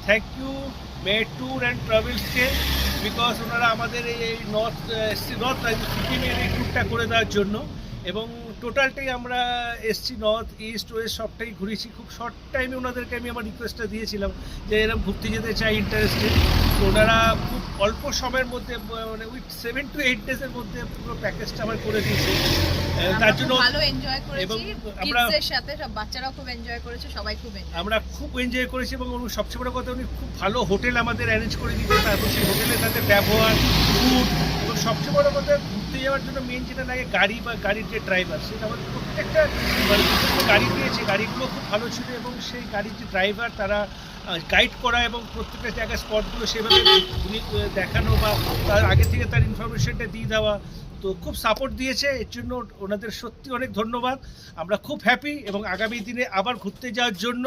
Thank you May tour and ট্রাভেলসকে, because ওনারা আমাদের এই নর্থ সিকিমের এই ট্যুরটা করে দেওয়ার জন্য। এবং টোটালটাই আমরা এসছি নর্থ ইস্ট ওয়েস্ট সবটাই ঘুরেছি। খুব শর্ট টাইমে ওনাদেরকে আমি আমার রিকোয়েস্টটা দিয়েছিলাম যে এরকম ঘুরতে যেতে চাই, ইন্টারেস্টেড। তো ওনারা খুব অল্প সময়ের মধ্যে, মানে উইথ 7 to 8 ডেজের মধ্যে পুরো প্যাকেজটা আমার করে দিয়েছে। তার জন্য ভালো এনজয় করেছি, এবং কিডসদের সাথে সব বাচ্চারাও খুব এনজয় করেছে, সবাই খুব এনজয়। আমরা খুব এনজয় করেছি এবং সবচেয়ে বড় কথা উনি খুব ভালো হোটেল আমাদের অ্যারেঞ্জ করে দিতে, তারপর সেই হোটেলে তাদের ব্যবহার, ফুড, এবং সবচেয়ে বড় কথা ঘুরতে যাওয়ার জন্য মেন যেটা লাগে গাড়ি বা গাড়ির যে ড্রাইভার, সেটা আমাদের প্রত্যেকটা গাড়ি দিয়েছে, গাড়িগুলো খুব ভালো ছিল। এবং সেই গাড়ির যে ড্রাইভার তারা গাইড করা এবং প্রত্যেকটা জায়গায় স্পটগুলো সেভাবে উনি দেখানো বা তার আগে থেকে তার ইনফরমেশনটা দিয়ে দেওয়া, তো খুব সাপোর্ট দিয়েছে। এর জন্য ওনাদের সত্যি অনেক ধন্যবাদ। আমরা খুব হ্যাপি এবং আগামী দিনে আবার ঘুরতে যাওয়ার জন্য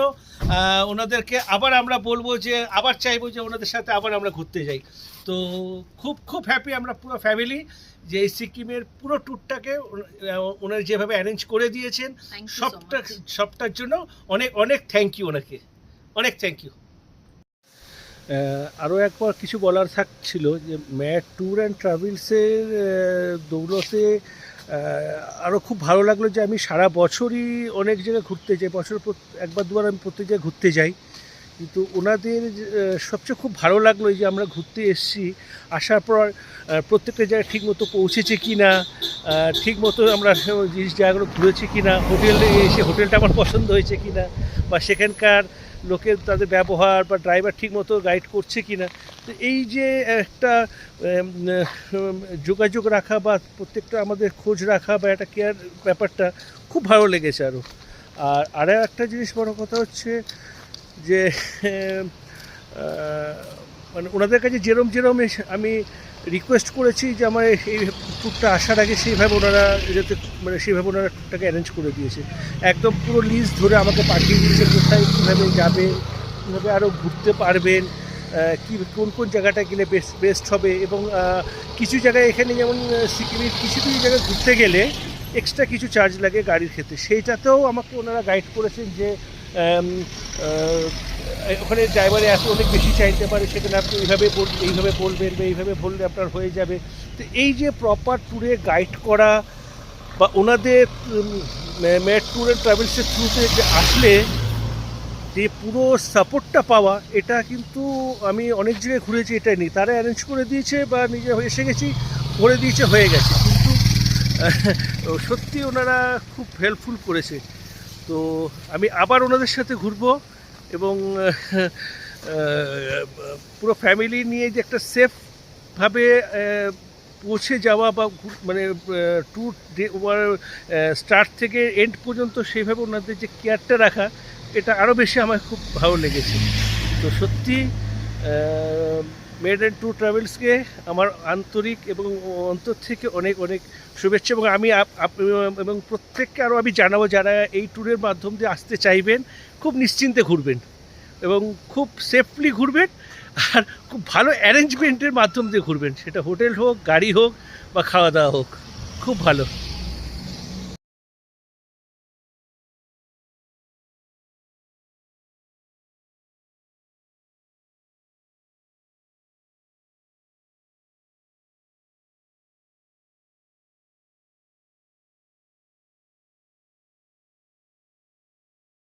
ওনাদেরকে আবার আমরা বলবো যে আবার চাইবো যে ওনাদের সাথে আবার আমরা ঘুরতে যাই। তো খুব খুব হ্যাপি আমরা পুরো ফ্যামিলি যে এই সিকিমের পুরো ট্যুরটাকে ওনারা যেভাবে অ্যারেঞ্জ করে দিয়েছেন, সবটার জন্য অনেক অনেক থ্যাংক ইউ ওনাকে, অনেক থ্যাংক ইউ। আরও একবার কিছু বলার থাকছিল যে ম্যাট ট্যুর অ্যান্ড ট্রাভেলসের দৌলতে আরও খুব ভালো লাগলো যে আমি সারা বছরই অনেক জায়গায় ঘুরতে যাই, বছর একবার দুবার আমি প্রত্যেক জায়গায় ঘুরতে যাই। কিন্তু ওনাদের সবচেয়ে খুব ভালো লাগলো যে আমরা ঘুরতে এসেছি, আসার পর প্রত্যেকটা জায়গায় ঠিকমতো পৌঁছেছে কি না, ঠিকমতো আমরা জিনিস জায়গাগুলো ঘুরেছি কি না, হোটেলে এসে হোটেলটা আমার পছন্দ হয়েছে কি না, বা সেখানকার লোকের তাদের ব্যবহার বা ড্রাইভার ঠিকমতো গাইড করছে কি না। তো এই যে একটা যোগাযোগ রাখা বা প্রত্যেকটা আমাদের খোঁজ রাখা বা একটা কেয়ার ব্যাপারটা খুব ভালো লেগেছে। আরও একটা জিনিস বড় কথা হচ্ছে যে মানে ওনাদের কাছে যেরম আমি রিকোয়েস্ট করেছি যে আমার এই ট্যুরটা আসার আগে সেইভাবে ওনারা যাতে মানে সেইভাবে ওনারা ট্যুরটাকে অ্যারেঞ্জ করে দিয়েছে। একদম পুরো লিস্ট ধরে আমাকে পাঠিয়ে দিয়েছে কোথায় কীভাবে যাবেন, কীভাবে আরও ঘুরতে পারবেন, কোন জায়গাটা গেলে বেস্ট হবে। এবং কিছু জায়গায় এখানে যেমন সিকিমের কিছু জায়গায় ঘুরতে গেলে এক্সট্রা কিছু চার্জ লাগে গাড়ির ক্ষেত্রে, সেইটাতেও আমাকে ওনারা গাইড করেছেন যে ওখানে ড্রাইভারে এত অনেক বেশি চাইতে পারে, সেখানে আপনি এইভাবে বলবেন বা এইভাবে বললে আপনার হয়ে যাবে। তো এই যে প্রপার ট্যুরে গাইড করা বা ওনাদের ম্যাট ট্যুর অ্যান্ড ট্রাভেলসের থ্রুতে যে আসলে যে পুরো সাপোর্টটা পাওয়া, এটা কিন্তু আমি অনেক জায়গায় ঘুরেছি এটা নেই। তারা অ্যারেঞ্জ করে দিয়েছে বা নিজে এসে গেছি করে দিয়েছে হয়ে গেছে, কিন্তু সত্যি ওনারা খুব হেল্পফুল করেছে। তো আমি আবার ওনাদের সাথে ঘুরবো এবং পুরো ফ্যামিলি নিয়ে যে একটা সেফভাবে পৌঁছে যাওয়া বা মানে ট্যুর স্টার্ট থেকে এন্ড পর্যন্ত সেইভাবে ওনাদের যে কেয়ারটা রাখা, এটা আরও বেশি আমার খুব ভালো লেগেছে। তো সত্যি মেড অ্যান্ড ট্যুর ট্রাভেলসকে আমার আন্তরিক এবং অন্তর থেকে অনেক অনেক শুভেচ্ছা। এবং আমি এবং প্রত্যেককে আরও আমি জানাবো যারা এই ট্যুরের মাধ্যম দিয়ে আসতে চাইবেন, খুব নিশ্চিন্তে ঘুরবেন এবং খুব সেফলি ঘুরবেন, আর খুব ভালো অ্যারেঞ্জমেন্টের মাধ্যম দিয়ে ঘুরবেন, সেটা হোটেল হোক, গাড়ি হোক বা খাওয়া দাওয়া হোক, খুব ভালো।